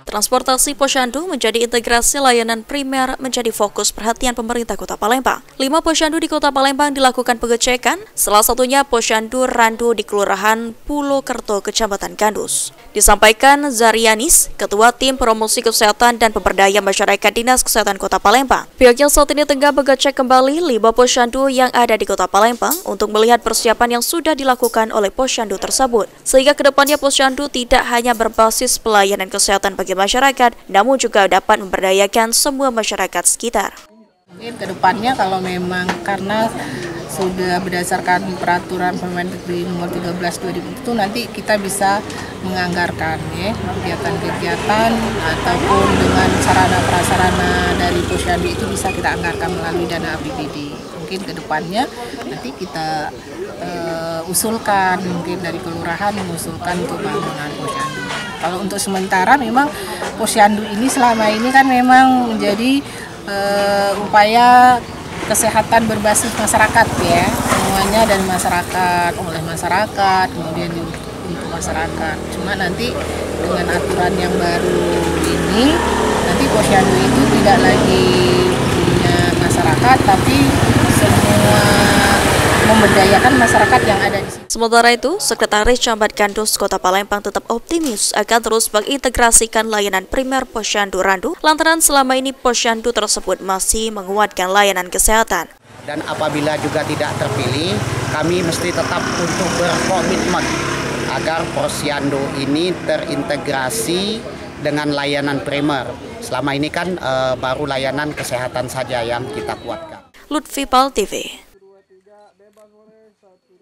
Transportasi Posyandu menjadi integrasi layanan primer menjadi fokus perhatian pemerintah Kota Palembang. 5 posyandu di Kota Palembang dilakukan pengecekan, salah satunya Posyandu Randu di Kelurahan Pulokerto, Kecamatan Gandus. Disampaikan Zarianis, Ketua Tim Promosi Kesehatan dan Pemberdayaan Masyarakat Dinas Kesehatan Kota Palembang. Pihaknya saat ini tengah mengecek kembali 5 posyandu yang ada di Kota Palembang untuk melihat persiapan yang sudah dilakukan oleh posyandu tersebut, sehingga kedepannya posyandu tidak hanya berbasis pelayanan kesehatan bagi masyarakat, namun juga dapat memberdayakan semua masyarakat sekitar. Mungkin kedepannya kalau memang karena sudah berdasarkan peraturan Permendikbud nomor 13/2000 itu nanti kita bisa menganggarkan kegiatan-kegiatan ataupun dengan sarana prasarana dari posyandu itu bisa kita anggarkan melalui dana APBD. Mungkin kedepannya nanti kita usulkan, mungkin dari kelurahan mengusulkan untuk bangunan posyandu. Kalau untuk sementara memang posyandu ini selama ini kan memang menjadi upaya kesehatan berbasis masyarakat ya, semuanya dari masyarakat, oleh masyarakat, kemudian untuk masyarakat. Cuma nanti dengan aturan yang baru ini, nanti posyandu itu tidak lagi punya masyarakat, tapi semua memberdayakan masyarakat yang ada di sini. Sementara itu, Sekretaris Camat Gandus Kota Palembang tetap optimis akan terus mengintegrasikan layanan primer Posyandu Randu, lantaran selama ini posyandu tersebut masih menguatkan layanan kesehatan. Dan apabila juga tidak terpilih, kami mesti tetap untuk berkomitmen agar posyandu ini terintegrasi dengan layanan primer. Selama ini kan baru layanan kesehatan saja yang kita kuatkan. Lutfi Pal TV.